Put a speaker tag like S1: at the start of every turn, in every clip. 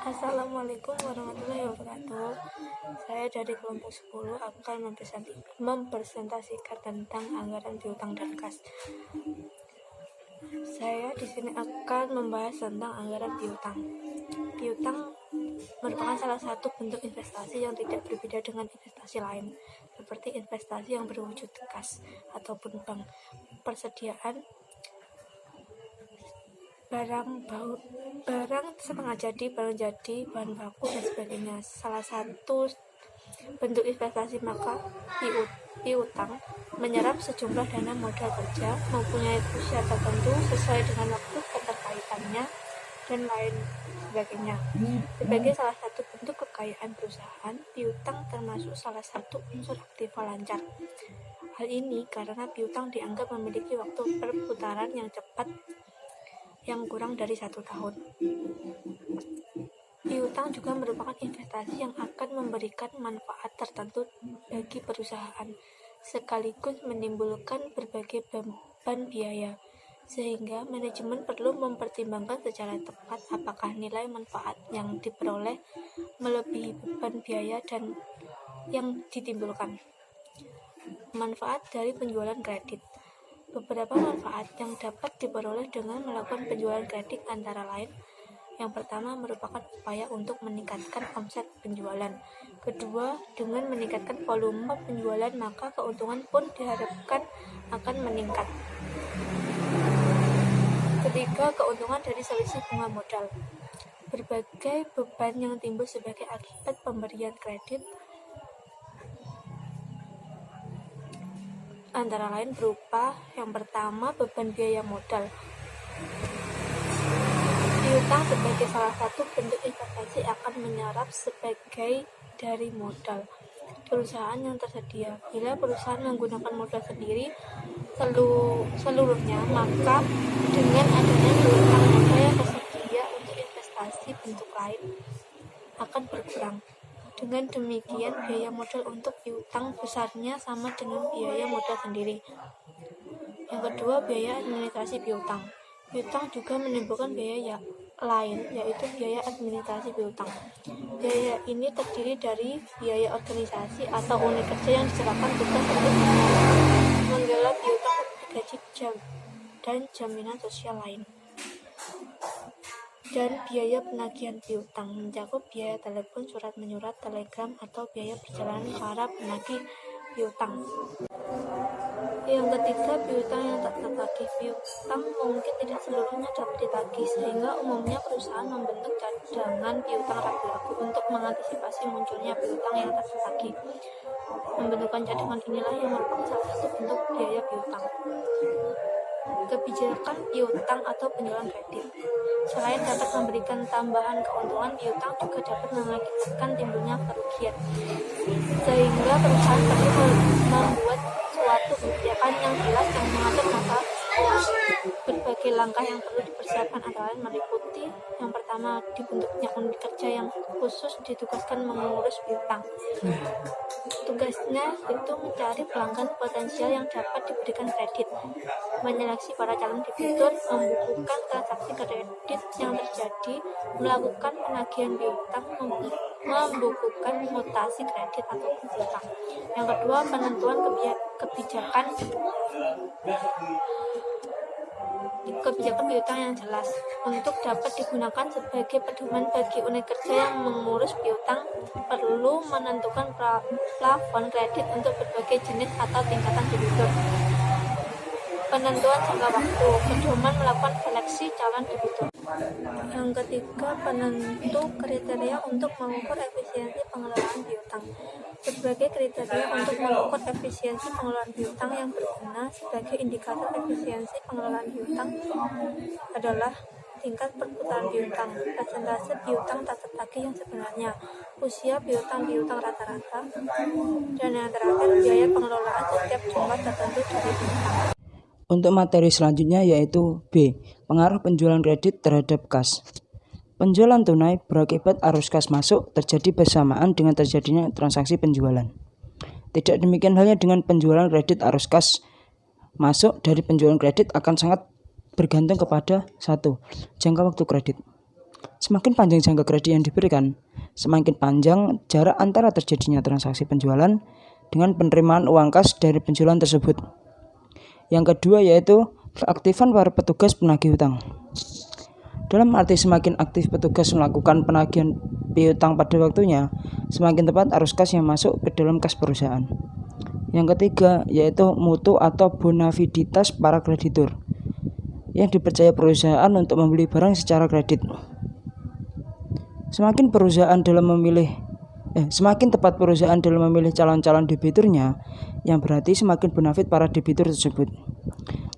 S1: Assalamualaikum warahmatullahi wabarakatuh. Saya dari kelompok 10 akan mempresentasikan tentang anggaran piutang dan kas. Saya di sini akan membahas tentang anggaran piutang. Piutang merupakan salah satu bentuk investasi yang tidak berbeda dengan investasi lain, seperti investasi yang berwujud kas ataupun bank. Persediaan barang setengah jadi, barang jadi, bahan baku dan sebagainya. Salah satu bentuk investasi maka piutang menyerap sejumlah dana modal kerja, mempunyai usia tertentu sesuai dengan waktu keterkaitannya dan lain sebagainya. Sebagai salah satu bentuk kekayaan perusahaan, piutang termasuk salah satu unsur aktiva lancar. Hal ini karena piutang dianggap memiliki waktu perputaran yang cepat yang kurang dari 1 tahun. Piutang juga merupakan investasi yang akan memberikan manfaat tertentu bagi perusahaan, sekaligus menimbulkan berbagai beban biaya, sehingga manajemen perlu mempertimbangkan secara tepat apakah nilai manfaat yang diperoleh melebihi beban biaya dan yang ditimbulkan. Manfaat dari penjualan kredit. Beberapa manfaat yang dapat diperoleh dengan melakukan penjualan kredit antara lain: yang pertama merupakan upaya untuk meningkatkan omset penjualan. Kedua, dengan meningkatkan volume penjualan maka keuntungan pun diharapkan akan meningkat. Ketiga, keuntungan dari selisih bunga modal. Berbagai beban yang timbul sebagai akibat pemberian kredit antara lain berupa: yang pertama, beban biaya modal. Piutang sebagai salah satu bentuk investasi akan menyerap sebagai dari modal perusahaan yang tersedia. Bila perusahaan menggunakan modal sendiri seluruhnya, maka dengan adanya piutang modal yang tersedia untuk investasi bentuk lain akan berkurang. Dengan demikian, biaya modal untuk piutang besarnya sama dengan biaya modal sendiri. Yang kedua, biaya administrasi piutang. Piutang juga menimbulkan biaya lain, yaitu biaya administrasi piutang. Biaya ini terdiri dari biaya organisasi atau unit kerja yang diserahkan tugas untuk menggelar piutang, gaji dan jaminan sosial lain. Dan biaya penagihan piutang mencakup biaya telepon, surat menyurat, telegram, atau biaya perjalanan para penagih piutang. Yang ketiga, piutang yang tak tertagih. Piutang mungkin tidak seluruhnya dapat ditagih, sehingga umumnya perusahaan membentuk cadangan piutang ragu-ragu untuk mengantisipasi munculnya piutang yang tak tertagih. Pembentukan cadangan inilah yang merupakan salah satu bentuk biaya piutang. Kebijakan piutang atau penjualan kredit. Selain dapat memberikan tambahan keuntungan, piutang juga dapat mengakibatkan timbulnya kerugian, sehingga perusahaan perlu membuat suatu kebijakan yang jelas yang mengatur masalah tersebut. Berbagai langkah yang perlu dipersiapkan antara lain meliputi: yang pertama, dibentuknya unit kerja yang khusus ditugaskan mengurus piutang. Tugasnya itu mencari pelanggan potensial yang dapat diberikan kredit, menyeleksi para calon debitur, membukukan transaksi kredit yang terjadi, melakukan penagihan piutang, membukukan mutasi kredit atau piutang. Yang kedua, penentuan kebijakan piutang yang jelas untuk dapat digunakan sebagai pedoman bagi unit kerja yang mengurus piutang. Perlu menentukan plafon kredit untuk berbagai jenis atau tingkatan debitur. Penentuan jangka waktu, pedoman melakukan seleksi calon debitur. Yang ketiga, penentu kriteria untuk mengukur efisiensi pengelolaan piutang. Berbagai kriteria untuk mengukur efisiensi pengelolaan piutang yang berguna sebagai indikator efisiensi pengelolaan piutang adalah: tingkat perputaran piutang, persentase piutang tak tertagih yang sebenarnya, usia piutang rata-rata, dan yang terakhir, biaya pengelolaan setiap jumlah tertentu dari piutang.
S2: Untuk materi selanjutnya yaitu B. Pengaruh penjualan kredit terhadap kas. Penjualan tunai berakibat arus kas masuk terjadi bersamaan dengan terjadinya transaksi penjualan. Tidak demikian halnya dengan penjualan kredit. Arus kas masuk dari penjualan kredit akan sangat bergantung kepada 1. Jangka waktu kredit. Semakin panjang jangka kredit yang diberikan, semakin panjang jarak antara terjadinya transaksi penjualan dengan penerimaan uang kas dari penjualan tersebut. Yang kedua yaitu keaktifan para petugas penagih hutang. Dalam arti semakin aktif petugas melakukan penagihan piutang pada waktunya, semakin tepat arus kas yang masuk ke dalam kas perusahaan. Yang ketiga yaitu mutu atau bonaviditas para kreditur yang dipercaya perusahaan untuk membeli barang secara kredit. Semakin tepat perusahaan dalam memilih calon-calon debiturnya, yang berarti semakin bonafit para debitur tersebut.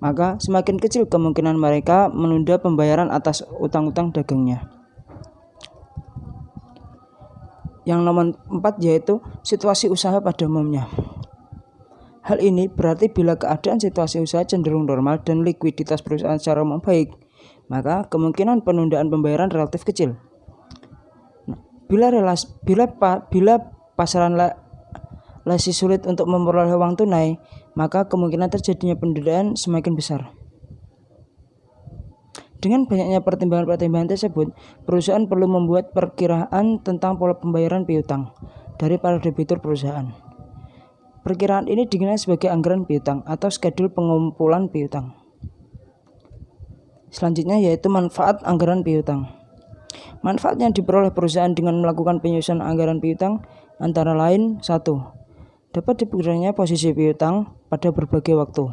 S2: Maka semakin kecil kemungkinan mereka menunda pembayaran atas utang-utang dagangnya. Yang nomor 4 yaitu situasi usaha pada umumnya. Hal ini berarti bila keadaan situasi usaha cenderung normal dan likuiditas perusahaan secara umum baik, maka kemungkinan penundaan pembayaran relatif kecil. Bila pasaran masih sulit untuk memperoleh uang tunai, maka kemungkinan terjadinya penundaan semakin besar. Dengan banyaknya pertimbangan-pertimbangan tersebut, perusahaan perlu membuat perkiraan tentang pola pembayaran piutang dari para debitur perusahaan. Perkiraan ini dikenal sebagai anggaran piutang atau skedul pengumpulan piutang. Selanjutnya yaitu manfaat anggaran piutang. Manfaat yang diperoleh perusahaan dengan melakukan penyusunan anggaran piutang antara lain 1. Dapat diperkirakannya posisi piutang pada berbagai waktu.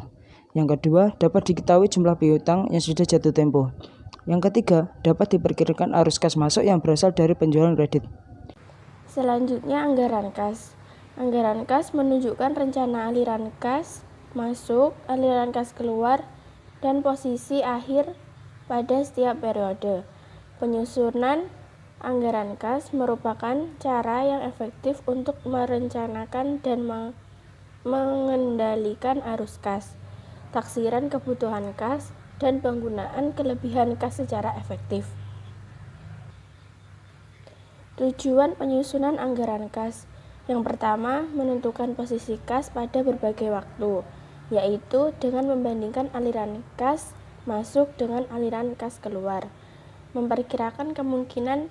S2: Yang kedua, dapat diketahui jumlah piutang yang sudah jatuh tempo. Yang ketiga, dapat diperkirakan arus kas masuk yang berasal dari penjualan kredit.
S3: Selanjutnya anggaran kas. Anggaran kas menunjukkan rencana aliran kas masuk, aliran kas keluar, dan posisi akhir pada setiap periode. Penyusunan anggaran kas merupakan cara yang efektif untuk merencanakan dan mengendalikan arus kas, taksiran kebutuhan kas, dan penggunaan kelebihan kas secara efektif. Tujuan penyusunan anggaran kas. Yang pertama, menentukan posisi kas pada berbagai waktu, yaitu dengan membandingkan aliran kas masuk dengan aliran kas keluar. Memperkirakan kemungkinan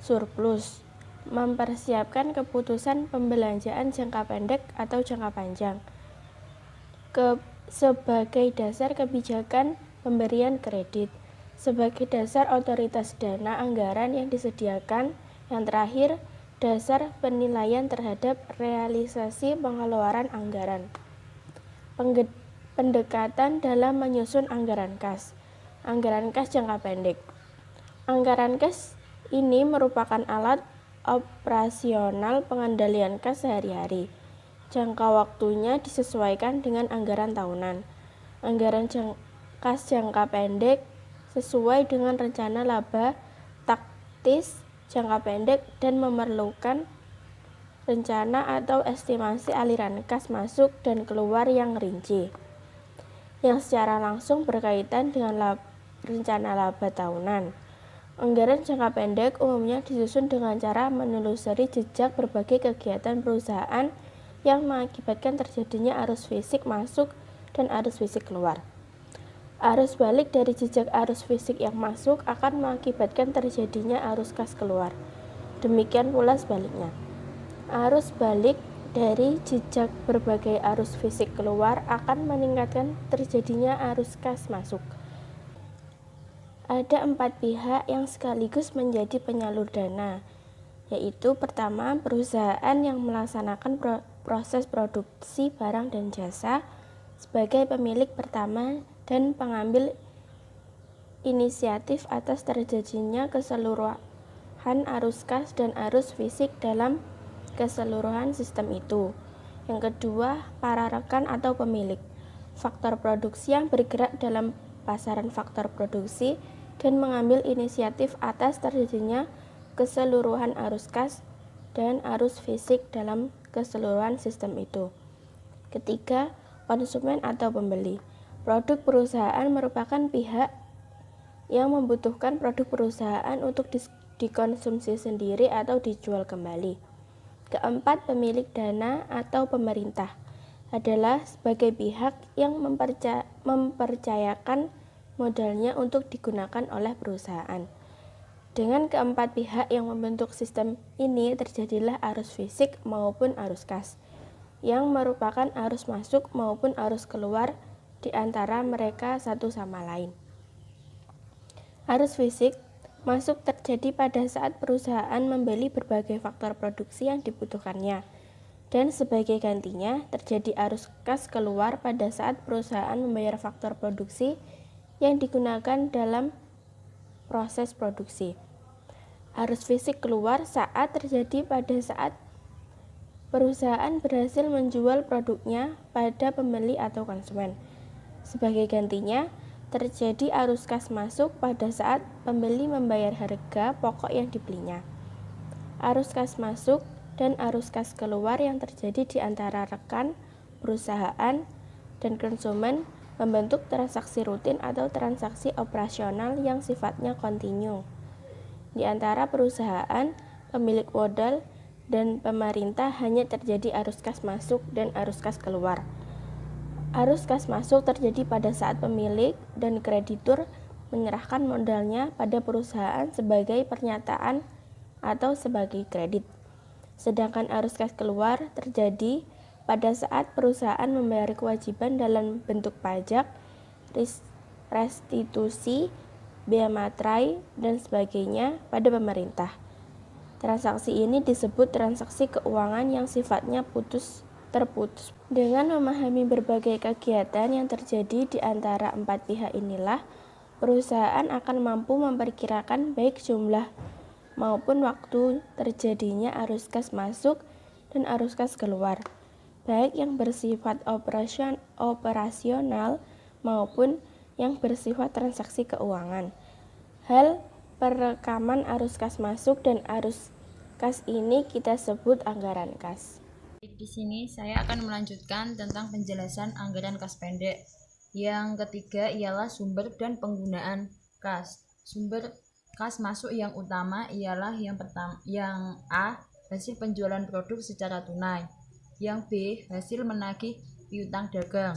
S3: surplus, mempersiapkan keputusan pembelanjaan jangka pendek atau jangka panjang sebagai dasar kebijakan pemberian kredit, sebagai dasar otoritas dana anggaran yang disediakan. Yang terakhir, dasar penilaian terhadap realisasi pengeluaran anggaran. Pendekatan dalam menyusun anggaran kas. Anggaran kas jangka pendek. Anggaran kas ini merupakan alat operasional pengendalian kas sehari-hari. Jangka waktunya disesuaikan dengan anggaran tahunan. Anggaran kas jangka pendek sesuai dengan rencana laba taktis jangka pendek dan memerlukan rencana atau estimasi aliran kas masuk dan keluar yang rinci, yang secara langsung berkaitan dengan rencana laba tahunan. Anggaran jangka pendek umumnya disusun dengan cara menelusuri jejak berbagai kegiatan perusahaan yang mengakibatkan terjadinya arus fisik masuk dan arus fisik keluar. Arus balik dari jejak arus fisik yang masuk akan mengakibatkan terjadinya arus kas keluar. Demikian pula sebaliknya. Arus balik dari jejak berbagai arus fisik keluar akan meningkatkan terjadinya arus kas masuk. Ada 4 pihak yang sekaligus menjadi penyalur dana, yaitu pertama, perusahaan yang melaksanakan proses produksi barang dan jasa sebagai pemilik pertama dan pengambil inisiatif atas terjadinya keseluruhan arus kas dan arus fisik dalam keseluruhan sistem itu. Yang kedua, para rekan atau pemilik faktor produksi yang bergerak dalam pasaran faktor produksi dan mengambil inisiatif atas terjadinya keseluruhan arus kas dan arus fisik dalam keseluruhan sistem itu. Ketiga, konsumen atau pembeli. Produk perusahaan merupakan pihak yang membutuhkan produk perusahaan untuk dikonsumsi sendiri atau dijual kembali. Keempat, pemilik dana atau pemerintah adalah sebagai pihak yang mempercayakan modalnya untuk digunakan oleh perusahaan. Dengan keempat pihak yang membentuk sistem ini terjadilah arus fisik maupun arus kas, yang merupakan arus masuk maupun arus keluar di antara mereka satu sama lain. Arus fisik masuk terjadi pada saat perusahaan membeli berbagai faktor produksi yang dibutuhkannya, dan sebagai gantinya terjadi arus kas keluar pada saat perusahaan membayar faktor produksi yang digunakan dalam proses produksi. Arus fisik keluar saat terjadi pada saat perusahaan berhasil menjual produknya pada pembeli atau konsumen. Sebagai gantinya, terjadi arus kas masuk pada saat pembeli membayar harga pokok yang dibelinya. Arus kas masuk dan arus kas keluar yang terjadi di antara rekan, perusahaan, dan konsumen membentuk transaksi rutin atau transaksi operasional yang sifatnya kontinu. Di antara perusahaan, pemilik modal, dan pemerintah hanya terjadi arus kas masuk dan arus kas keluar. Arus kas masuk terjadi pada saat pemilik dan kreditur menyerahkan modalnya pada perusahaan sebagai pernyataan atau sebagai kredit. Sedangkan arus kas keluar terjadi pada saat perusahaan membayar kewajiban dalam bentuk pajak, restitusi, bea materai, dan sebagainya pada pemerintah. Transaksi ini disebut transaksi keuangan yang sifatnya terputus. Dengan memahami berbagai kegiatan yang terjadi di antara empat pihak inilah, perusahaan akan mampu memperkirakan baik jumlah maupun waktu terjadinya arus kas masuk dan arus kas keluar, baik yang bersifat operasional maupun yang bersifat transaksi keuangan. Hal perekaman arus kas masuk dan arus kas ini kita sebut anggaran kas.
S4: Di sini saya akan melanjutkan tentang penjelasan anggaran kas pendek. Yang ketiga ialah sumber dan penggunaan kas. Sumber kas masuk yang utama ialah yang A, hasil penjualan produk secara tunai. Yang B, hasil menagih piutang dagang.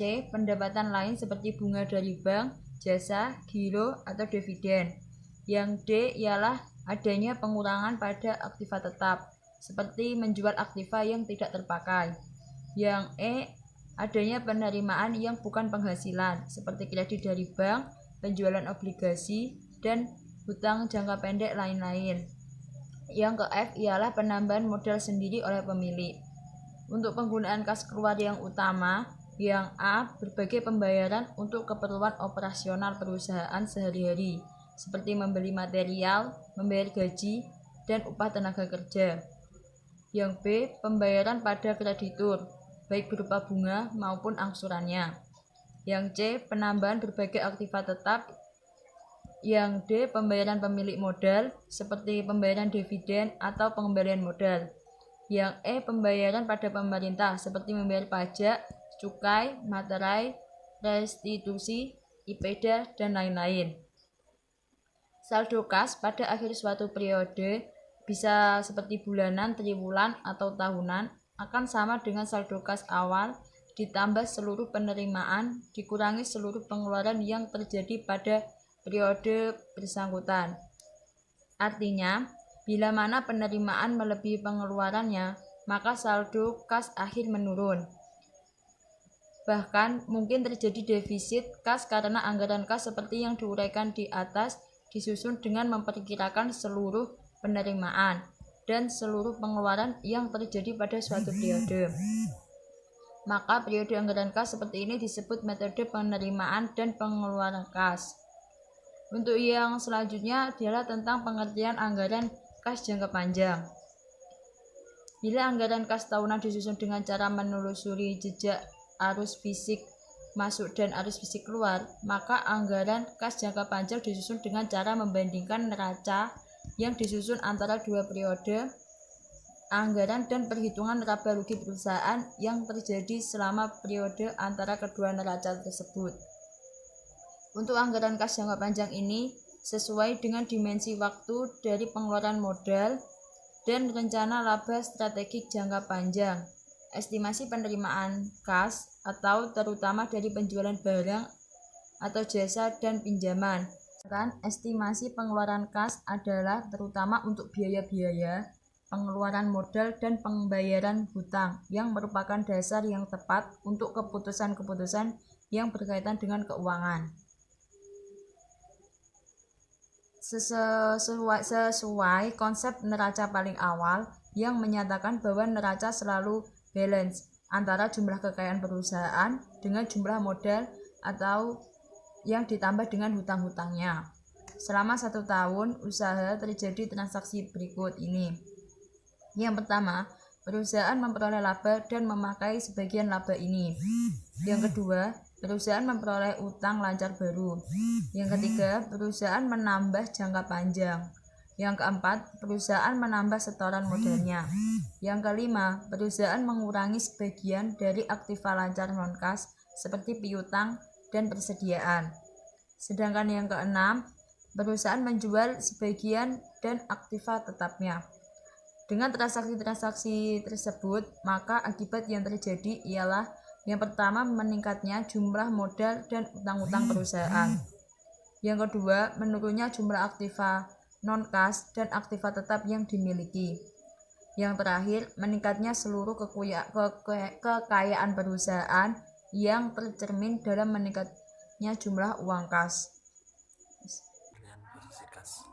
S4: C, pendapatan lain seperti bunga dari bank, jasa, giro, atau dividen. Yang D ialah adanya pengurangan pada aktiva tetap, seperti menjual aktiva yang tidak terpakai. Yang E, adanya penerimaan yang bukan penghasilan, seperti kredit dari bank, penjualan obligasi, dan hutang jangka pendek lain-lain. Yang ke F ialah penambahan modal sendiri oleh pemilik. Untuk penggunaan kas keluar yang utama, yang A, berbagai pembayaran untuk keperluan operasional perusahaan sehari-hari, seperti membeli material, membayar gaji, dan upah tenaga kerja. Yang B, pembayaran pada kreditur, baik berupa bunga maupun angsurannya. Yang C, penambahan berbagai aktiva tetap. Yang D, pembayaran pemilik modal, seperti pembayaran dividen atau pengembalian modal. Yang E, pembayaran pada pemerintah, seperti membayar pajak, cukai, materai, restitusi, IPEDA, dan lain-lain. Saldo kas pada akhir suatu periode bisa seperti bulanan, triwulan, atau tahunan, akan sama dengan saldo kas awal ditambah seluruh penerimaan dikurangi seluruh pengeluaran yang terjadi pada periode bersangkutan. Artinya, bila mana penerimaan melebihi pengeluarannya, maka saldo kas akhir menurun. Bahkan mungkin terjadi defisit kas karena anggaran kas seperti yang diuraikan di atas disusun dengan memperkirakan seluruh penerimaan dan seluruh pengeluaran yang terjadi pada suatu periode. Maka periode anggaran kas seperti ini disebut metode penerimaan dan pengeluaran kas. Untuk yang selanjutnya adalah tentang pengertian anggaran kas jangka panjang. Bila anggaran kas tahunan disusun dengan cara menelusuri jejak arus fisik masuk dan arus fisik keluar, maka anggaran kas jangka panjang disusun dengan cara membandingkan neraca yang disusun antara dua periode anggaran dan perhitungan laba rugi perusahaan yang terjadi selama periode antara kedua neraca tersebut. Untuk anggaran kas jangka panjang ini sesuai dengan dimensi waktu dari pengeluaran modal dan rencana laba strategik jangka panjang. Estimasi penerimaan kas atau terutama dari penjualan barang atau jasa dan pinjaman Estimasi pengeluaran kas adalah terutama untuk biaya-biaya, pengeluaran modal, dan pembayaran hutang yang merupakan dasar yang tepat untuk keputusan-keputusan yang berkaitan dengan keuangan. Sesuai konsep neraca paling awal yang menyatakan bahwa neraca selalu balance antara jumlah kekayaan perusahaan dengan jumlah modal atau yang ditambah dengan hutang-hutangnya. Selama 1 tahun usaha terjadi transaksi berikut ini. Yang pertama, perusahaan memperoleh laba dan memakai sebagian laba ini. Yang kedua, perusahaan memperoleh utang lancar baru. Yang ketiga, perusahaan menambah jangka panjang. Yang keempat, perusahaan menambah setoran modalnya. Yang kelima, perusahaan mengurangi sebagian dari aktiva lancar non-kas seperti piutang dan persediaan. Sedangkan yang keenam, perusahaan menjual sebagian dan aktiva tetapnya. Dengan transaksi-transaksi tersebut, maka akibat yang terjadi ialah yang pertama, meningkatnya jumlah modal dan utang-utang perusahaan. Yang kedua, menurunnya jumlah aktiva non-kas dan aktiva tetap yang dimiliki. Yang terakhir, meningkatnya seluruh kekayaan perusahaan yang tercermin dalam meningkatnya jumlah uang kas.
S5: Posisi kas.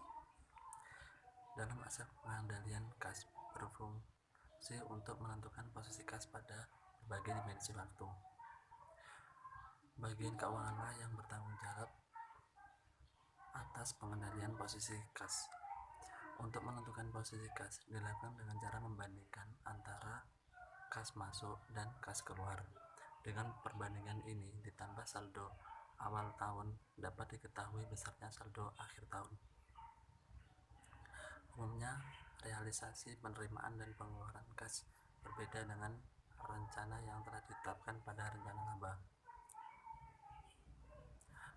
S5: Dalam aspek pengendalian kas berfungsi untuk menentukan posisi kas pada berbagai dimensi waktu. Bagian keuanganlah yang bertanggung jawab atas pengendalian posisi kas. Untuk menentukan posisi kas dilakukan dengan cara membandingkan antara kas masuk dan kas keluar. Dengan perbandingan ini ditambah saldo awal tahun dapat diketahui besarnya saldo akhir tahun. Umumnya, realisasi penerimaan dan pengeluaran kas berbeda dengan rencana yang telah ditetapkan pada rencana laba.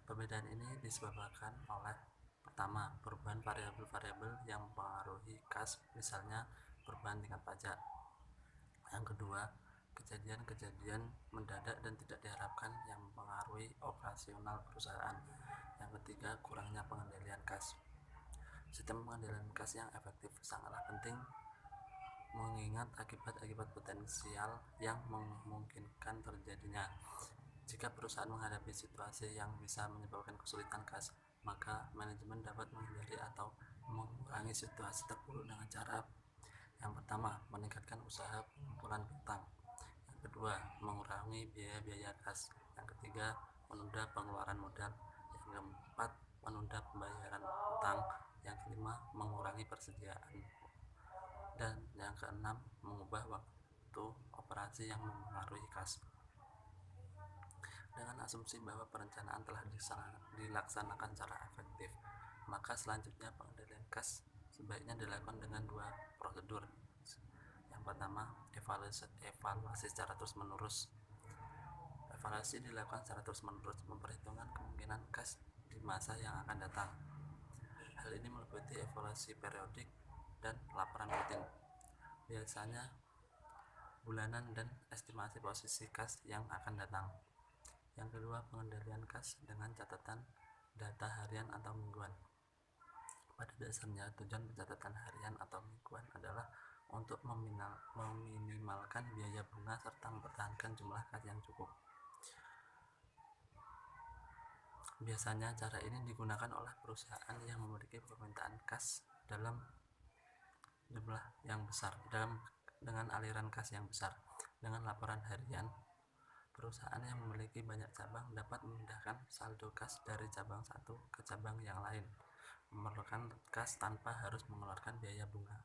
S5: Perbedaan ini disebabkan oleh pertama, perubahan variabel-variabel yang mempengaruhi kas, misalnya perubahan tingkat pajak. Yang kedua, kejadian-kejadian mendadak dan tidak diharapkan yang mempengaruhi operasional perusahaan. Yang ketiga, kurangnya pengendalian kas. Sistem pengendalian kas yang efektif sangatlah penting mengingat akibat-akibat potensial yang memungkinkan terjadinya. Jika perusahaan menghadapi situasi yang bisa menyebabkan kesulitan kas, maka manajemen dapat menghindari atau mengurangi situasi terburuk dengan cara: yang pertama, meningkatkan usaha pengumpulan piutang. Yang kedua, mengurangi biaya-biaya kas. Yang ketiga, menunda pengeluaran modal. Yang keempat, menunda pembayaran utang. Yang kelima, mengurangi persediaan. Dan yang keenam, mengubah waktu operasi yang mempengaruhi kas. Dengan asumsi bahwa perencanaan telah dilaksanakan secara efektif, maka selanjutnya pengendalian kas sebaiknya dilakukan dengan 2 prosedur. Yang pertama, evaluasi secara terus-menerus. Evaluasi dilakukan secara terus-menerus, memperhitungkan kemungkinan kas di masa yang akan datang. Hal ini meliputi evaluasi periodik dan laporan rutin, biasanya bulanan, dan estimasi posisi kas yang akan datang. Yang kedua, pengendalian kas dengan catatan data harian atau mingguan. Pada dasarnya, tujuan pencatatan harian atau mingguan adalah untuk meminimalkan biaya bunga serta mempertahankan jumlah kas yang cukup. Biasanya cara ini digunakan oleh perusahaan yang memiliki permintaan kas dalam jumlah yang besar, dengan aliran kas yang besar. Dengan laporan harian, perusahaan yang memiliki banyak cabang dapat memindahkan saldo kas dari cabang satu ke cabang yang lain, memerlukan kas tanpa harus mengeluarkan biaya bunga.